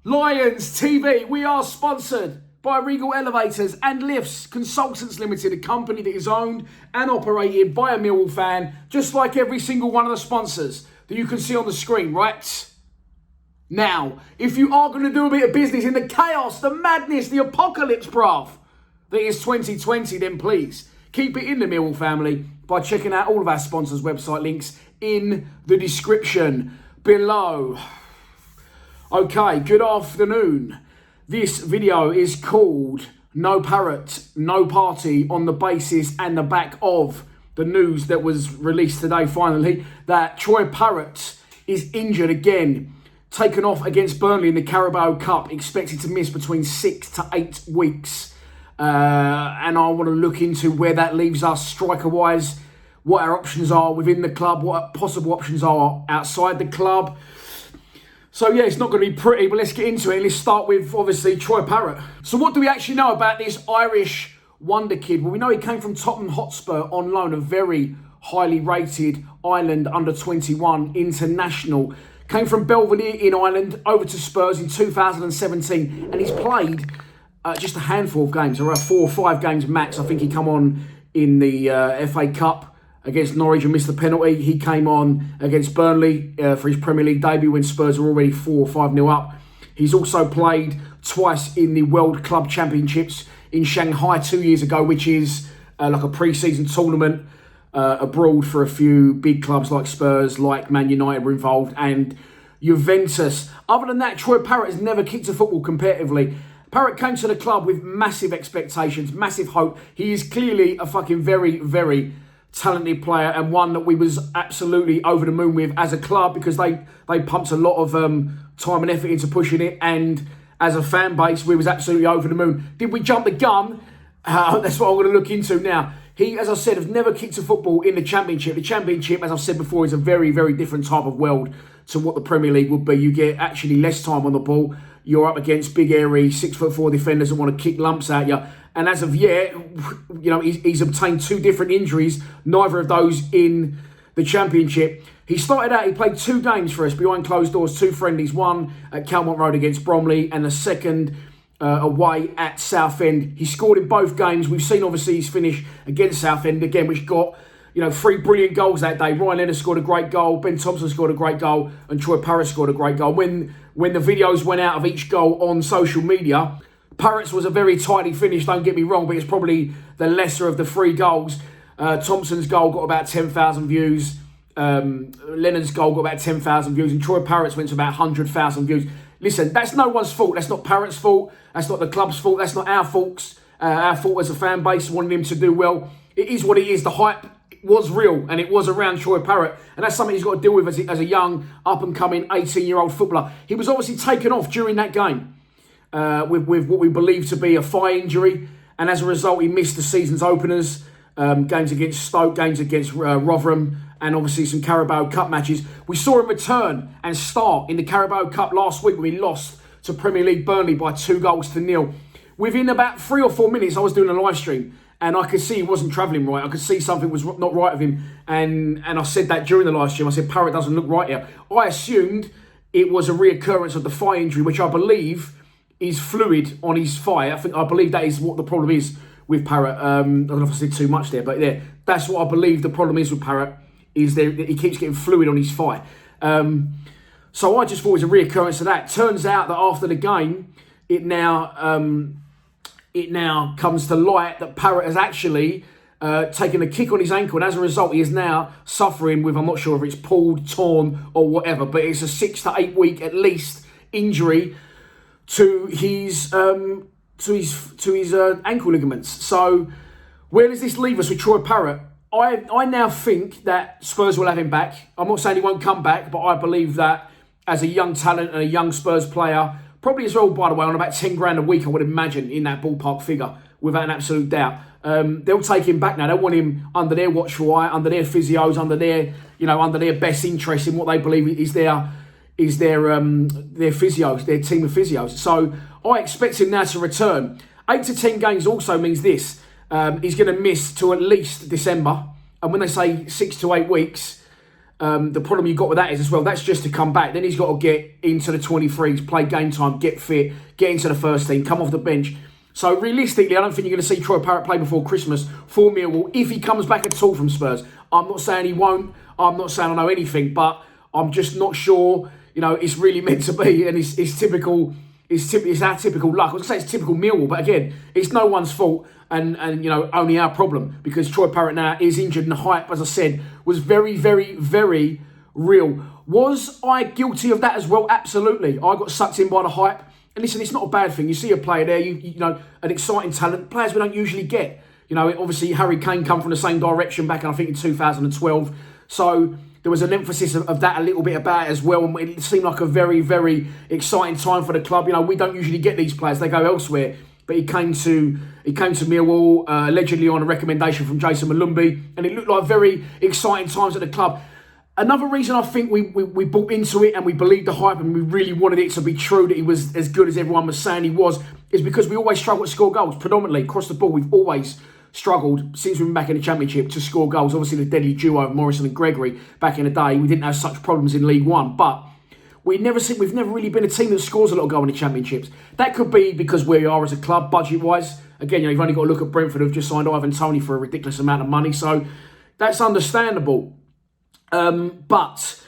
Lions TV, we are sponsored by Regal Elevators and Lifts Consultants Limited, a company that is owned and operated by a Millwall fan, just like every single one of the sponsors that you can see on the screen right now. If you are going to do a bit of business in the chaos, the madness, the apocalypse, bruv, that is 2020, then please keep it in the Millwall family by checking out all of our sponsors' website links in the description below. Okay, good afternoon. This video is called No Parrott, No Party, on the basis and the back of the news that was released today finally that Troy Parrott is injured again, taken off against Burnley in the Carabao Cup, expected to miss between 6 to 8 weeks. And I want to look into where that leaves us striker-wise, what our options are within the club, what possible options are outside the club. So yeah, it's not going to be pretty, but let's get into it. Let's start with, obviously, Troy Parrott. So what do we actually know about this Irish wonder kid? Well, we know he came from Tottenham Hotspur on loan, a very highly rated Ireland under-21 international. Came from Belvedere in Ireland over to Spurs in 2017, and he's played just a handful of games, around 4 or 5 games max. I think he come on in the FA Cup against Norwich and missed the penalty. He came on against Burnley for his Premier League debut when Spurs were already 4 or 5-0 up. He's also played twice in the World Club Championships in Shanghai 2 years ago, which is like a pre-season tournament abroad for a few big clubs like Spurs, like Man United were involved, and Juventus. Other than that, Troy Parrott has never kicked a football competitively. Parrott came to the club with massive expectations, massive hope. He is clearly a fucking very, very talented player, and one that we was absolutely over the moon with as a club, because they pumped a lot of time and effort into pushing it, and as a fan base we was absolutely over the moon. Did we jump the gun? That's what I'm going to look into now. He, as I said, has never kicked a football in the Championship. The Championship, as I've said before, is a very, very different type of world to what the Premier League would be. You get actually less time on the ball. You're up against big, airy, 6'4" defenders that want to kick lumps at you. And as of yet, you know, he's obtained 2 different injuries, neither of those in the Championship. He started out, he played 2 games for us behind closed doors, 2 friendlies, one at Calmont Road against Bromley and the second away at Southend. He scored in both games. We've seen, obviously, his finish against Southend again, which got, you know, 3 brilliant goals that day. Ryan Leonard scored a great goal, Ben Thompson scored a great goal, and Troy Parrott scored a great goal. When the videos went out of each goal on social media, Parrott's was a very tidy finish, don't get me wrong, but it's probably the lesser of the 3 goals. Thompson's goal got about 10,000 views. Leonard's goal got about 10,000 views, and Troy Parrott's went to about 100,000 views. Listen, that's no one's fault. That's not Parrott's fault. That's not the club's fault. That's not our fault. Our fault as a fan base, wanting him to do well. It is what it is. The hype was real, and it was around Troy Parrott, and that's something he's got to deal with as a young, up-and-coming 18-year-old footballer. He was obviously taken off during that game with what we believe to be a thigh injury, and as a result, he missed the season's openers, games against Stoke, games against Rotherham, and obviously some Carabao Cup matches. We saw him return and start in the Carabao Cup last week when we lost to Premier League Burnley by 2-0. Within about 3 or 4 minutes, I was doing a live stream, and I could see he wasn't travelling right. I could see something was not right with him. And I said that during the live stream. I said, Parrott doesn't look right here. I assumed it was a reoccurrence of the thigh injury, which I believe is fluid on his thigh. I believe that is what the problem is with Parrott. I don't know if I said too much there, but yeah, that's what I believe the problem is with Parrott, is that he keeps getting fluid on his thigh. So I just thought it was a reoccurrence of that. Turns out that after the game, it now comes to light that Parrott has actually taken a kick on his ankle, and as a result, he is now suffering with, I'm not sure if it's pulled, torn, or whatever, but it's a 6 to 8 week at least injury to his ankle ligaments. So where does this leave us with Troy Parrott? I now think that Spurs will have him back. I'm not saying he won't come back, but I believe that as a young talent and a young Spurs player, probably as well, by the way, on about 10 grand a week, I would imagine, in that ballpark figure, without an absolute doubt. They'll take him back now. They want him under their watchful eye, under their physios, under their best interest in what they believe is their physios, their team of physios. So I expect him now to return. 8 to 10 games also means this. He's going to miss till at least December. And when they say 6 to 8 weeks, The problem you've got with that is as well, that's just to come back. Then he's got to get into the 23s, play game time, get fit, get into the first team, come off the bench. So realistically, I don't think you're going to see Troy Parrott play before Christmas for Millwall if he comes back at all from Spurs. I'm not saying he won't. I'm not saying I know anything, but I'm just not sure. It's really meant to be, and it's typical. It's our typical luck. I was going to say it's typical Millwall, but again, it's no one's fault, and only our problem, because Troy Parrott now is injured, and the hype, as I said, was very, very, very real. Was I guilty of that as well? Absolutely. I got sucked in by the hype. And listen, it's not a bad thing. You see a player there, you know, an exciting talent, players we don't usually get. Obviously Harry Kane come from the same direction back, I think, in 2012. So there was an emphasis of that a little bit about it as well. And it seemed like a very, very exciting time for the club. We don't usually get these players. They go elsewhere. But he came to Millwall, allegedly on a recommendation from Jason Malumbi. And it looked like very exciting times at the club. Another reason I think we bought into it and we believed the hype and we really wanted it to be true that he was as good as everyone was saying he was, is because we always struggle to score goals. Predominantly across the board, we've always struggled since we've been back in the Championship to score goals. Obviously the deadly duo of Morrison and Gregory back in the day, we didn't have such problems in League One, but we've never really been a team that scores a lot of goals in the Championships. That could be because where we are as a club, budget-wise. Again, you've only got to look at Brentford, who've just signed Ivan Toney for a ridiculous amount of money, so that's understandable. But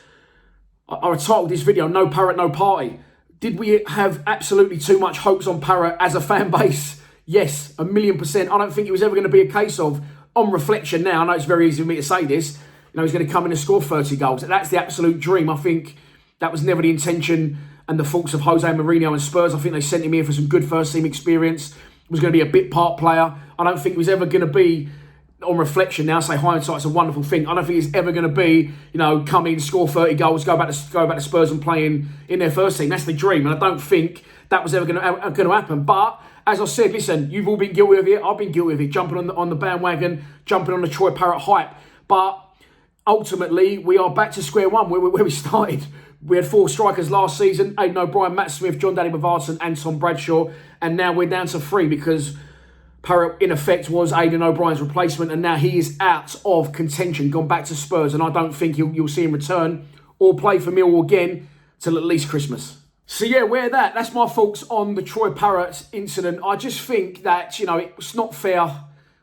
I titled this video, No Parrott, No Party. Did we have absolutely too much hopes on Parrott as a fan base? Yes, 1,000,000%. I don't think it was ever going to be a case of, on reflection now, I know it's very easy for me to say this, he's going to come in and score 30 goals. That's the absolute dream. I think that was never the intention and the faults of Jose Mourinho and Spurs. I think they sent him here for some good first team experience. He was going to be a bit part player. I don't think he was ever going to be, on reflection now, say hindsight's a wonderful thing. I don't think it's ever going to be, come in, score 30 goals, go back to Spurs and play in their first team. That's the dream, and I don't think that was ever going to happen. But as I said, listen, you've all been guilty of it. I've been guilty of it, jumping on the bandwagon, jumping on the Troy Parrott hype. But ultimately, we are back to square one where we started. We had 4 strikers last season: Aidan O'Brien, Matt Smith, John Danny Bavarsson, and Tom Bradshaw, and now we're down to 3 because Parrott, in effect, was Aidan O'Brien's replacement, and now he is out of contention, gone back to Spurs, and I don't think you'll see him return or play for Millwall again till at least Christmas. So yeah, that's my thoughts on the Troy Parrott incident. I just think that, it's not fair.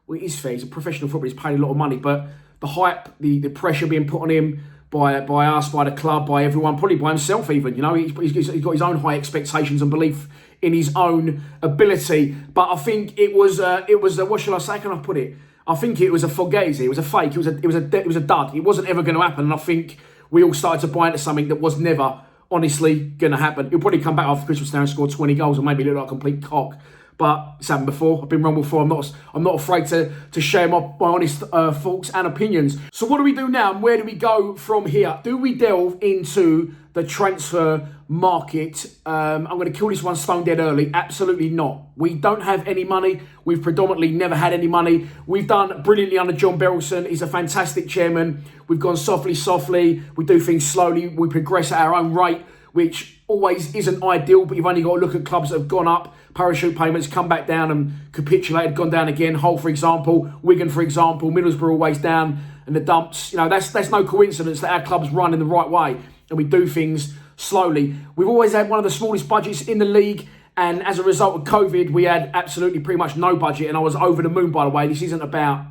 Well, it is fair. He's a professional footballer. He's paid a lot of money, but the hype, the pressure being put on him by us, by the club, by everyone, probably by himself even, he's got his own high expectations and belief in his own ability. But I think it was what shall I say? Can I put it? I think it was a fugazi. It was a fake. It was a dud. It wasn't ever going to happen. And I think we all started to buy into something that was never honestly going to happen. He'll probably come back after Christmas now and score 20 goals and maybe look like a complete cock. But it's happened before. I've been wrong before. I'm not afraid to share my honest thoughts and opinions. So what do we do now, and where do we go from here? Do we delve into the transfer market? I'm going to kill this one stone dead early. Absolutely not. We don't have any money. We've predominantly never had any money. We've done brilliantly under John Berylson. He's a fantastic chairman. We've gone softly. We do things slowly. We progress at our own rate, which always isn't ideal, but you've only got to look at clubs that have gone up, parachute payments, come back down and capitulated, gone down again. Hull, for example, Wigan, for example, Middlesbrough always down, and the dumps. That's no coincidence that our clubs run in the right way and we do things slowly. We've always had one of the smallest budgets in the league, and as a result of COVID, we had absolutely pretty much no budget, and I was over the moon, by the way. This isn't about,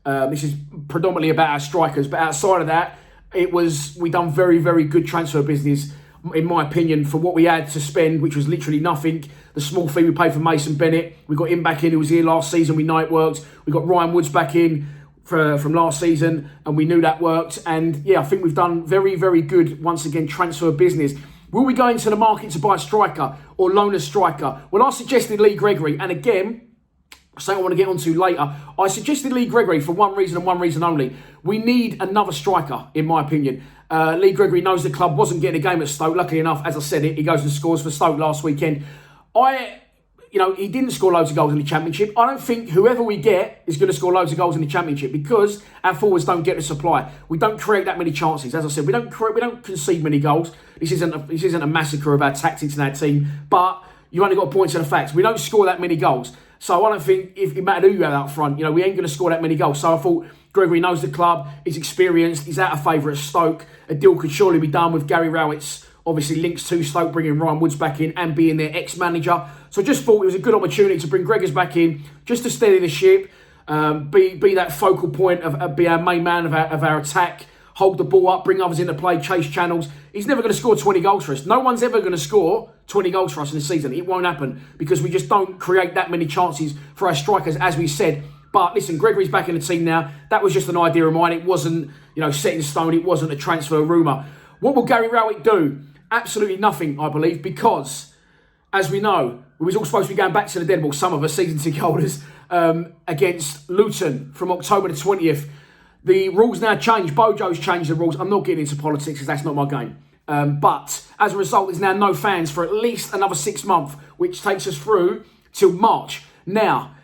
this is predominantly about our strikers, but outside of that, we done very, very good transfer business, in my opinion, for what we had to spend, which was literally nothing. The small fee we paid for Mason Bennett, we got him back in, who was here last season, we know it worked. We got Ryan Woods back in from last season, and we knew that worked. And yeah, I think we've done very, very good, once again, transfer business. Will we go into the market to buy a striker or loan a striker? Well, I suggested Lee Gregory, and again, something I want to get onto later. I suggested Lee Gregory for one reason and one reason only. We need another striker, in my opinion. Lee Gregory knows the club wasn't getting a game at Stoke. Luckily enough, as I said, he goes and scores for Stoke last weekend. He didn't score loads of goals in the Championship. I don't think whoever we get is going to score loads of goals in the Championship because our forwards don't get the supply. We don't create that many chances. As I said, we don't concede many goals. This isn't a massacre of our tactics and our team, but you've only got to point to the facts. We don't score that many goals. So I don't think it mattered who you had up front, we ain't going to score that many goals. So I thought Gregory knows the club, he's experienced, he's out of favour at Stoke. A deal could surely be done with Gary Rowett's obviously links to Stoke, bringing Ryan Woods back in and being their ex-manager. So I just thought it was a good opportunity to bring Gregors back in, just to steady the ship, be that focal point, be our main man of our attack, hold the ball up, bring others into play, chase channels. He's never going to score 20 goals for us. No one's ever going to score 20 goals for us in the season. It won't happen because we just don't create that many chances for our strikers, as we said. But listen, Gregory's back in the team now. That was just an idea of mine. It wasn't, set in stone. It wasn't a transfer rumour. What will Gary Rowett do? Absolutely nothing, I believe, because, as we know, we was all supposed to be going back to the dead ball, some of us season ticket holders, against Luton from October the 20th. The rules now change. Bojo's changed the rules. I'm not getting into politics because that's not my game. But as a result, there's now no fans for at least another 6 months, which takes us through till March. Now,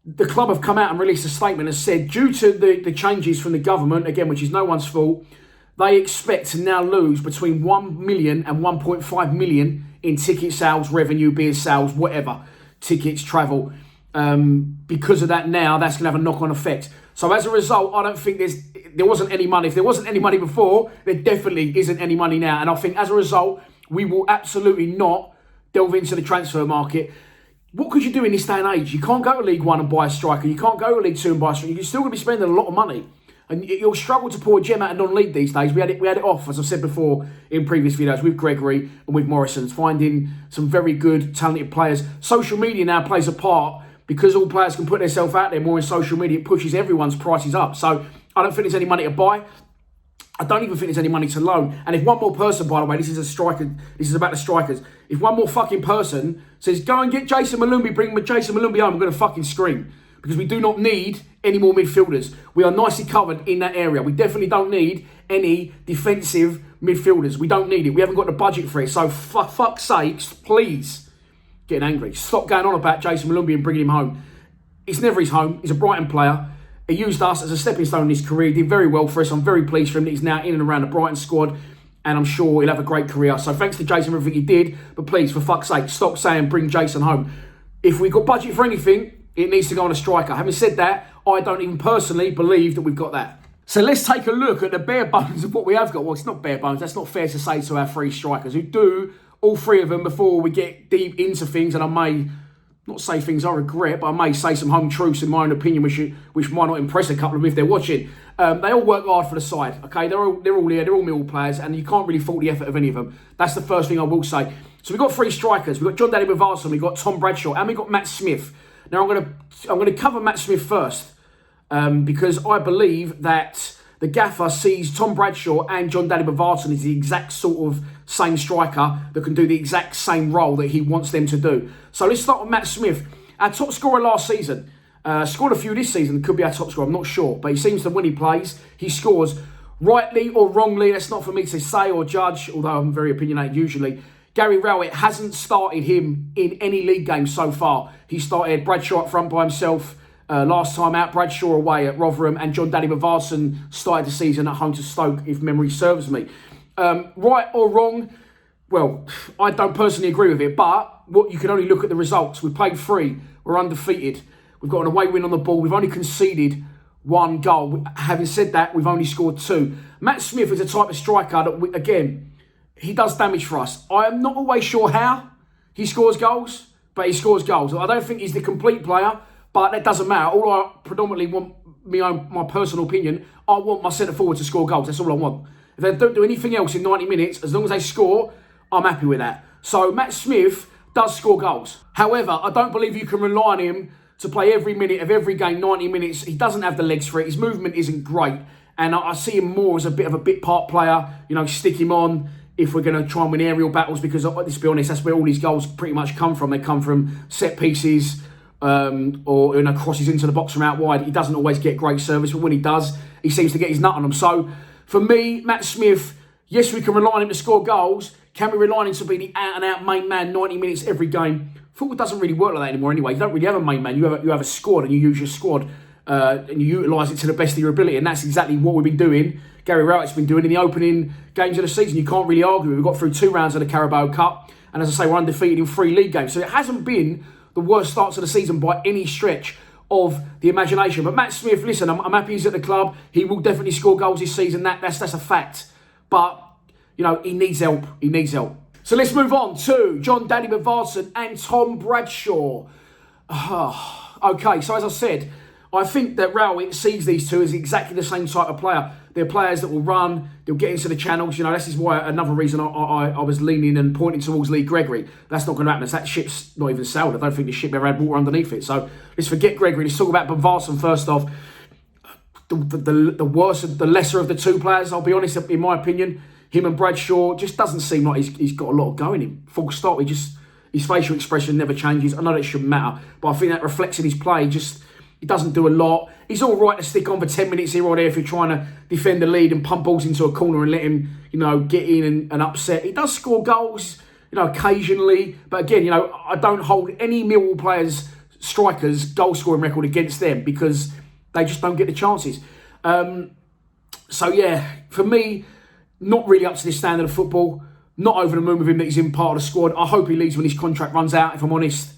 the club have come out and released a statement and said, due to the changes from the government, again, which is no one's fault, they expect to now lose between 1 million and 1.5 million in ticket sales, revenue, beer sales, whatever, tickets, travel. Because of that now, that's going to have a knock-on effect. So as a result, I don't think there wasn't any money. If there wasn't any money before, there definitely isn't any money now. And I think as a result, we will absolutely not delve into the transfer market. What could you do in this day and age? You can't go to League One and buy a striker. You can't go to League Two and buy a striker. You're still going to be spending a lot of money. And you'll struggle to pull a gem out of non-league these days. We had it off, as I've said before in previous videos, with Gregory and with Morrison, finding some very good, talented players. Social media now plays a part because all players can put themselves out there more in social media. It pushes everyone's prices up. So I don't think there's any money to buy. I don't even think there's any money to loan. And if one more person, by the way, this is about the strikers. If one more fucking person says, go and get Jason Malumbi, bring Jason Malumbi home, I'm going to fucking scream. Because we do not need any more midfielders. We are nicely covered in that area. We definitely don't need any defensive midfielders. We don't need it. We haven't got the budget for it. So for fuck's sakes, please, getting angry. Stop going on about Jason Malumbi and bringing him home. It's never his home. He's a Brighton player. He used us as a stepping stone in his career. He did very well for us. I'm very pleased for him that he's now in and around the Brighton squad. And I'm sure he'll have a great career. So thanks to Jason for everything he did. But please, for fuck's sake, stop saying bring Jason home. If we've got budget for anything, it needs to go on a striker. Having said that, I don't even personally believe that we've got that. So let's take a look at the bare bones of what we have got. Well, it's not bare bones. That's not fair to say to our three strikers who do all three of them before we get deep into things. And I may not say things I regret, but I may say some home truths in my own opinion, which might not impress a couple of them if they're watching. They all work hard for the side, okay? They're all here, they're all Millwall players, and you can't really fault the effort of any of them. That's the first thing I will say. So we've got three strikers. We've got Jon Daly Bavarsson, we've got Tom Bradshaw, and we've got Matt Smith. Now, I'm going to cover Matt Smith first because I believe that the gaffer sees Tom Bradshaw and Jon Daly Bavarsson as the exact sort of same striker that can do the exact same role that he wants them to do. So let's start with Matt Smith. Our top scorer last season. Scored a few this season. Could be our top scorer, I'm not sure. But he seems to, when he plays, he scores. Rightly or wrongly, that's not for me to say or judge, although I'm very opinionated usually. Gary Rowett hasn't started him in any league game so far. He started Bradshaw up front by himself last time out, Bradshaw away at Rotherham, and Jon Daly Bavarsson started the season at home to Stoke, if memory serves me. Right or wrong? Well, I don't personally agree with it, but you can only look at the results. We played 3. We're undefeated. We've got an away win on the ball. We've only conceded 1 goal. Having said that, we've only scored 2. Matt Smith is a type of striker that, again, he does damage for us. I am not always sure how he scores goals, but he scores goals. I don't think he's the complete player, but that doesn't matter. All I predominantly want, my personal opinion, I want my centre forward to score goals. That's all I want. If they don't do anything else in 90 minutes, as long as they score, I'm happy with that. So Matt Smith does score goals. However, I don't believe you can rely on him to play every minute of every game, 90 minutes. He doesn't have the legs for it. His movement isn't great. And I see him more as a bit of a bit part player, stick him on if we're going to try and win aerial battles, because let's be honest, that's where all these goals pretty much come from. They come from set pieces or crosses into the box from out wide. He doesn't always get great service, but when he does, he seems to get his nut on them. So for me, Matt Smith, yes, we can rely on him to score goals. Can we rely on him to be the out-and-out main man 90 minutes every game? Football doesn't really work like that anymore anyway. You don't really have a main man. You have a squad, and you use your squad and you utilise it to the best of your ability. And that's exactly what we've been doing. Gary Rowett's been doing in the opening games of the season. You can't really argue. We've got through 2 rounds of the Carabao Cup. And as I say, we're undefeated in 3 league games. So it hasn't been the worst starts of the season by any stretch. of the imagination. But Matt Smith, listen, I'm happy he's at the club. He will definitely score goals this season. That's a fact. But, you know, he needs help. He needs help. So let's move on to John Danny Bavarsson and Tom Bradshaw. Okay, so as I said, I think that Rowett sees these two as exactly the same type of player. They're players that will run, they'll get into the channels. You know, this is why another reason I was leaning and pointing towards Lee Gregory. That's not going to happen. That ship's not even sailed. I don't think the ship ever had water underneath it. So let's forget Gregory. Let's talk about Bavarsson first off. The lesser of the two players, I'll be honest, in my opinion. Him and Bradshaw just doesn't seem like he's got a lot of go in him. Full stop. His facial expression never changes. I know that shouldn't matter, but I think that reflects in his play. He doesn't do a lot. He's all right to stick on for 10 minutes here or there if you're trying to defend the lead and pump balls into a corner and let him, you know, get in and upset. He does score goals, you know, occasionally. But again, you know, I don't hold any Millwall players, strikers, goal scoring record against them because they just don't get the chances. So yeah, for me, not really up to the standard of football. Not over the moon with him that he's in part of the squad. I hope he leaves when his contract runs out, if I'm honest.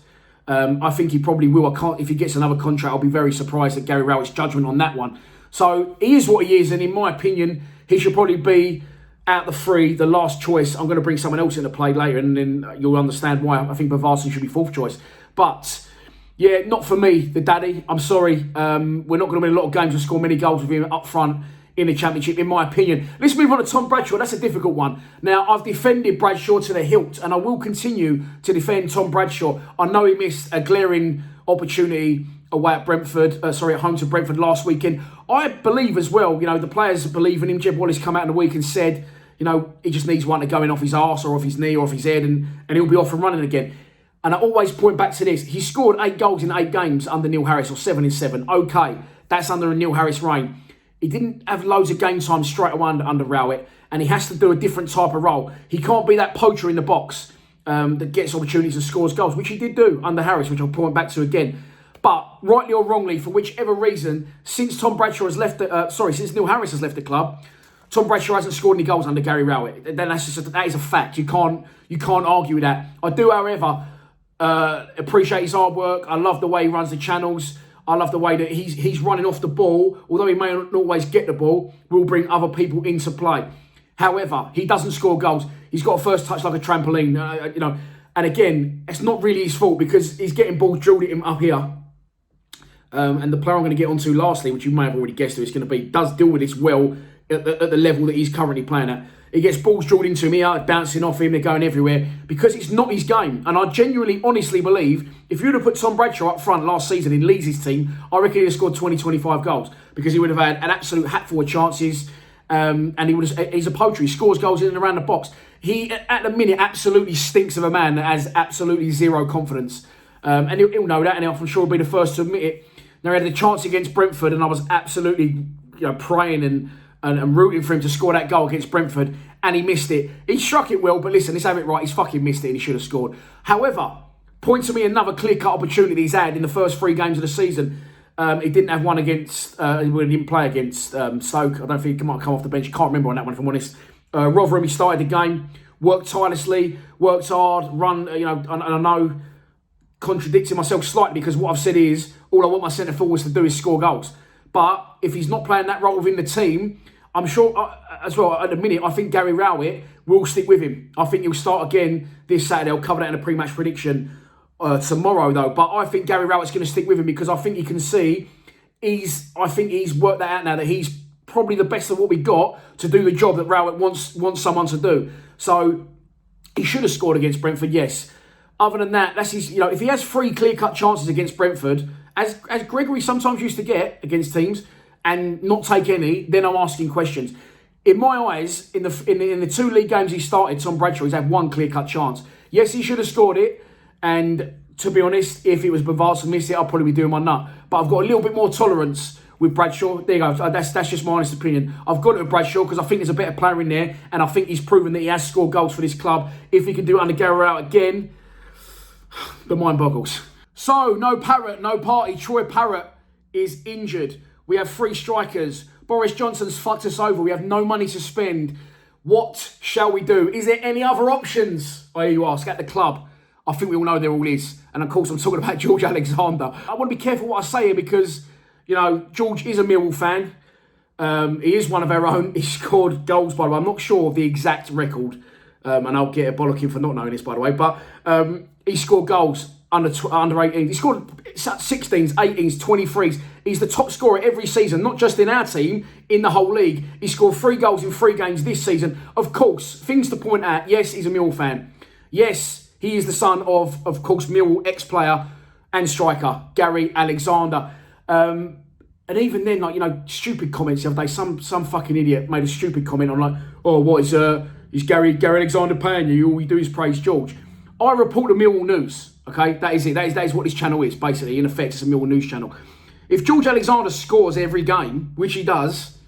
I think he probably will. If he gets another contract, I'll be very surprised at Gary Rowett's judgment on that one. So he is what he is, and in my opinion, he should probably be out the three, the last choice. I'm going to bring someone else into play later, and then you'll understand why I think Bavarsson should be fourth choice. But yeah, not for me, the daddy. I'm sorry. We're not going to win a lot of games and score many goals with him up front in the Championship, in my opinion. Let's move on to Tom Bradshaw. That's a difficult one. Now, I've defended Bradshaw to the hilt, and I will continue to defend Tom Bradshaw. I know he missed a glaring opportunity away at at home to Brentford last weekend. I believe as well, you know, the players believe in him. Jeb Wallace come out in the week and said, you know, he just needs one to go in off his arse or off his knee or off his head, and he'll be off and running again. And I always point back to this. He scored 8 goals in 8 games under Neil Harris, or 7 in 7. Okay, that's under a Neil Harris reign. He didn't have loads of game time straight away under Rowett, and he has to do a different type of role. He can't be that poacher in the box that gets opportunities and scores goals, which he did do under Harris, which I'll point back to again. But rightly or wrongly, for whichever reason, since Tom Bradshaw has left, since Neil Harris has left the club, Tom Bradshaw hasn't scored any goals under Gary Rowett. Then that is a fact. You can't argue with that. I do, however, appreciate his hard work. I love the way he runs the channels. I love the way that he's running off the ball. Although he may not always get the ball, will bring other people into play. However, he doesn't score goals. He's got a first touch like a trampoline, you know. And again, it's not really his fault because he's getting balls drilled at him up here. And the player I'm going to get onto lastly, which you may have already guessed who it's going to be, does deal with this well at the level that he's currently playing at. He gets balls drilled into him here, bouncing off him, they're going everywhere because it's not his game. And I genuinely, honestly believe if you would have put Tom Bradshaw up front last season in Leeds' team, I reckon he'd have scored 20, 25 goals because he would have had an absolute hatful of chances. And he's a poacher. He scores goals in and around the box. He, at the minute, absolutely stinks of a man that has absolutely zero confidence. And he'll know that, and I'm sure he'll be the first to admit it. Now, he had the chance against Brentford, and I was absolutely praying and rooting for him to score that goal against Brentford, and he missed it. He struck it well, but listen, let's have it right. He's fucking missed it, and he should have scored. However, point to me another clear-cut opportunity he's had in the first 3 games of the season. He didn't have one against, he didn't play against Stoke. I don't think he might come off the bench. Can't remember on that one, if I'm honest. Rotherham, he started the game, worked tirelessly, worked hard, run, and I know, contradicting myself slightly because what I've said is, all I want my centre forwards to do is score goals. But if he's not playing that role within the team, I'm sure, as well, at the minute, I think Gary Rowett will stick with him. I think he'll start again this Saturday. I'll cover that in a pre-match prediction tomorrow, though. But I think Gary Rowett's going to stick with him because I think he can see, I think he's worked that out now, that he's probably the best of what we got to do the job that Rowett wants someone to do. So he should have scored against Brentford, yes. Other than that, that's his, if he has 3 clear-cut chances against Brentford, as Gregory sometimes used to get against teams, and not take any, then I'm asking questions. In my eyes, in the 2 league games he started, Tom Bradshaw, he's had 1 clear-cut chance. Yes, he should have scored it, and to be honest, if it was Bavarsson missed it, I'll probably be doing my nut. But I've got a little bit more tolerance with Bradshaw. There you go. That's just my honest opinion. I've got it with Bradshaw because I think there's a better player in there, and I think he's proven that he has scored goals for this club. If he can do it under Gary Rowett again, the mind boggles. So, no Parrott, no party. Troy Parrott is injured. We have 3 strikers. Boris Johnson's fucked us over. We have no money to spend. What shall we do? Is there any other options, I hear you ask, at the club? I think we all know there all is. And of course, I'm talking about George Alexander. I want to be careful what I say here because, you know, George is a Millwall fan. He is one of our own. He scored goals, by the way. I'm not sure of the exact record. And I'll get a bollocking for not knowing this, by the way. But he scored goals under 18s. He scored 16s, 18s, 23s. He's the top scorer every season, not just in our team, in the whole league. He scored 3 goals in 3 games this season. Of course, things to point out. Yes, he's a Millwall fan. Yes, he is the son of course, Millwall ex-player and striker, Gary Alexander. And even then, like, you know, stupid comments the other day. Some fucking idiot made a stupid comment on like, oh, what is Gary Alexander paying you? All you do is praise George. I report the Millwall news. Okay, that is it. That is what this channel is, basically. In effect, it's a Millwall news channel. If George Alexander scores every game, which he does,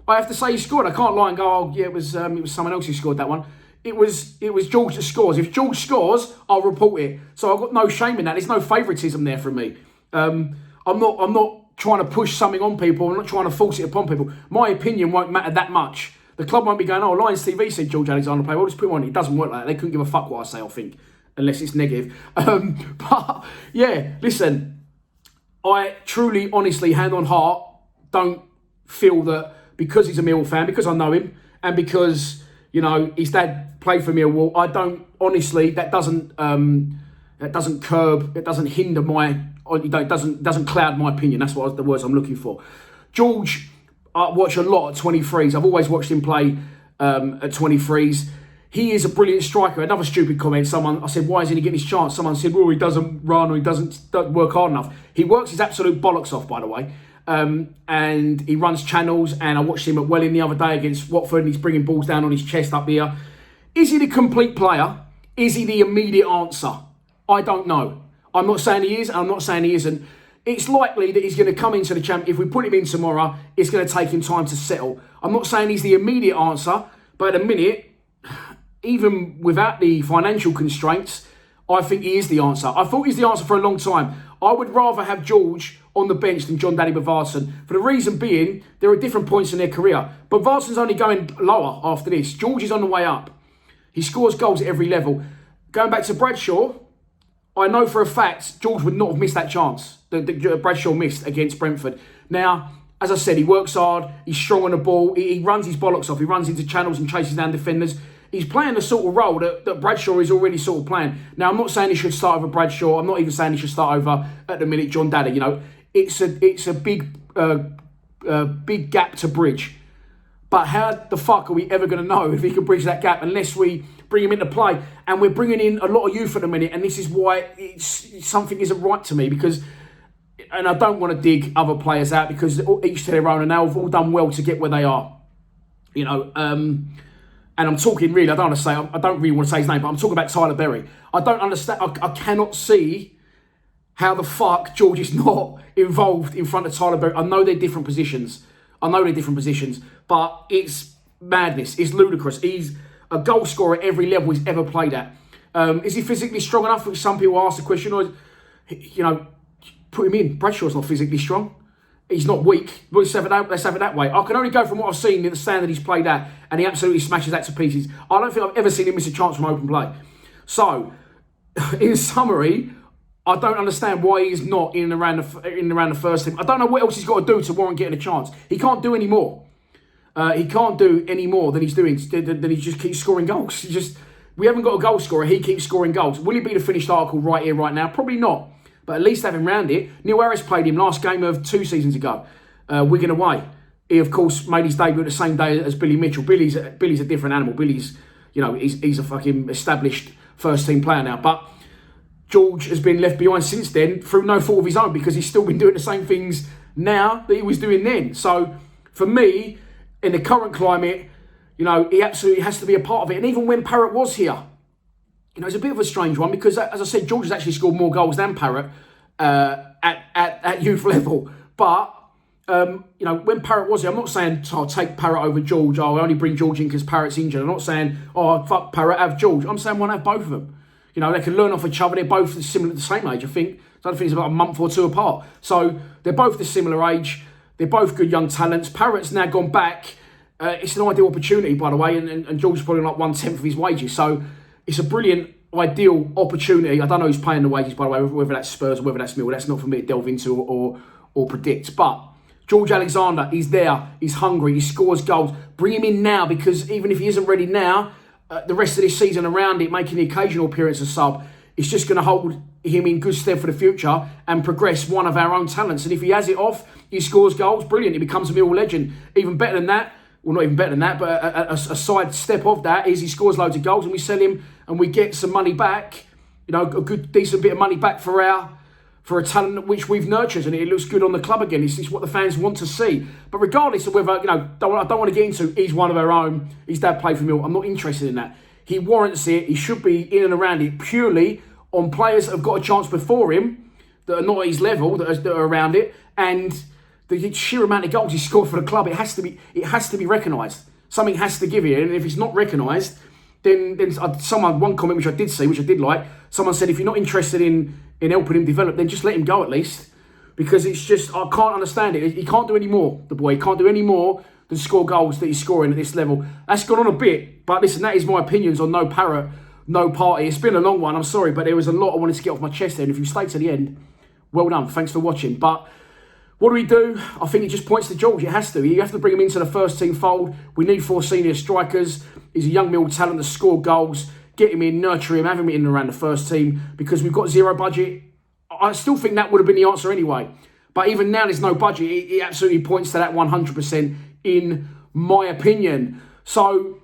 I have to say he scored. I can't lie and go, oh yeah, it was someone else who scored that one. It was George that scores. If George scores, I'll report it. So I've got no shame in that. There's no favouritism there from me. I'm not trying to push something on people. I'm not trying to force it upon people. My opinion won't matter that much. The club won't be going, oh, Lions TV said George Alexander play. Well, just put him on. It doesn't work like that. They couldn't give a fuck what I say, I think, unless it's negative. But yeah, listen, I truly, honestly, hand on heart, don't feel that because he's a Millwall fan, because I know him, and because, you know, his dad played for Millwall, I don't, honestly, that doesn't curb, it doesn't hinder my, it doesn't cloud my opinion. That's what the words I'm looking for. George, I watch a lot at 23s. I've always watched him play at 23s. He is a brilliant striker. Another stupid comment. I said, why isn't he getting his chance? Someone said, well, he doesn't run or he doesn't work hard enough. He works his absolute bollocks off, by the way. And he runs channels. And I watched him at Welling the other day against Watford, and he's bringing balls down on his chest up here. Is he the complete player? Is he the immediate answer? I don't know. I'm not saying he is, and I'm not saying he isn't. It's likely that he's going to come into the champ. If we put him in tomorrow, it's going to take him time to settle. I'm not saying he's the immediate answer, but at the minute, even without the financial constraints, I think he is the answer. I thought he's the answer for a long time. I would rather have George on the bench than John Daddy Bavarsson. For the reason being, there are different points in their career. Bavarsson's only going lower after this. George is on the way up. He scores goals at every level. Going back to Bradshaw, I know for a fact George would not have missed that chance that Bradshaw missed against Brentford. Now, as I said, he works hard. He's strong on the ball. He runs his bollocks off. He runs into channels and chases down defenders. He's playing the sort of role that Bradshaw is already sort of playing. Now, I'm not saying he should start over Bradshaw. I'm not even saying he should start over, at the minute, John Daddy. You know, it's a big gap to bridge. But how the fuck are we ever going to know if he can bridge that gap unless we bring him into play? And we're bringing in a lot of youth at the minute, and this is why something isn't right to me, because, and I don't want to dig other players out because each to their own, and they've all done well to get where they are. You know, and I'm talking really, I don't really want to say his name, but I'm talking about Tyler Berry. I don't understand, I cannot see how the fuck George is not involved in front of Tyler Berry. I know they're different positions, but it's madness. It's ludicrous. He's a goal scorer at every level he's ever played at. Is he physically strong enough? Which some people ask the question, or, you know, put him in. Bradshaw's not physically strong. He's not weak. Let's have it that way. I can only go from what I've seen in the standard he's played at, and he absolutely smashes that to pieces. I don't think I've ever seen him miss a chance from open play. So, in summary, I don't understand why he's not in and around the first team. I don't know what else he's got to do to warrant getting a chance. He can't do any more. He can't do any more than he's doing. Than he just keeps scoring goals. We haven't got a goal scorer. He keeps scoring goals. Will he be the finished article right here, right now? Probably not. But at least have him round it. Neil Harris played him last game of 2 seasons ago. Wigan away. He, of course, made his debut the same day as Billy Mitchell. Billy's a different animal. Billy's, you know, he's a fucking established first team player now. But George has been left behind since then through no fault of his own, because he's still been doing the same things now that he was doing then. So, for me, in the current climate, you know, he absolutely has to be a part of it. And even when Parrott was here, you know, it's a bit of a strange one, because, as I said, George has actually scored more goals than Parrott at youth level. But, you know, when Parrott was here, I'm not saying, oh, take Parrott over George. Oh, I only bring George in because Parrott's injured. I'm not saying, oh, fuck Parrott, have George. I'm saying, why not have both of them? You know, they can learn off each other. They're both similar, the same age, I think. I don't think it's about a month or 2 apart. So, they're both the similar age. They're both good young talents. Parrott's now gone back. It's an ideal opportunity, by the way, and George is probably like 1/10 of his wages. So, it's a brilliant ideal opportunity. I don't know who's paying the wages, by the way, whether that's Spurs or whether that's Mill. That's not for me to delve into or predict. But George Alexander, he's there, he's hungry, he scores goals. Bring him in now, because even if he isn't ready now, the rest of this season around it, making the occasional appearance as sub, it's just going to hold him in good stead for the future and progress one of our own talents. And if he has it off, he scores goals, brilliant. He becomes a Mill legend. Even better than that, well, not even better than that, but a side step of that is he scores loads of goals and we sell him and we get some money back, you know, a good, decent bit of money back for a talent which we've nurtured, and it looks good on the club again. It's what the fans want to see. But regardless of whether, you know, I don't want to get into he's one of our own, his dad played for Mill, I'm not interested in that. He warrants it. He should be in and around it purely on players that have got a chance before him that are not at his level, that are around it, and the sheer amount of goals he scored for the club. It has to be recognised. Something has to give it, and if it's not recognised, then one comment which I did see, which I did like, someone said if you're not interested in helping him develop, then just let him go at least, because it's just, I can't understand it. He can't do any more. The boy, he can't do any more than score goals that he's scoring at this level. That's gone on a bit, but listen, that is my opinions on no Parrott, no party. It's been a long one, I'm sorry, but there was a lot I wanted to get off my chest there, and if you stayed to the end, well done, thanks for watching. But what do? I think it just points to George. It has to. You have to bring him into the first team fold. We need 4 senior strikers. He's a young Mill talent to score goals. Get him in, nurture him, have him in and around the first team, because we've got zero budget. I still think that would have been the answer anyway. But even now there's no budget. It absolutely points to that 100% in my opinion. So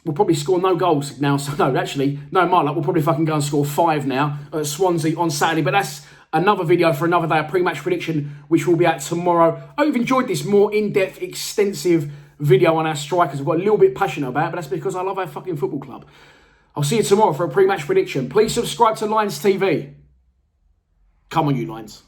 we'll probably score no goals now. So no, actually, no, my luck, we'll probably fucking go and score 5 now at Swansea on Saturday. But that's another video for another day, a pre-match prediction, which will be out tomorrow. I hope you've enjoyed this more in-depth, extensive video on our strikers. I've got a little bit passionate about it, but that's because I love our fucking football club. I'll see you tomorrow for a pre-match prediction. Please subscribe to Lions TV. Come on, you Lions.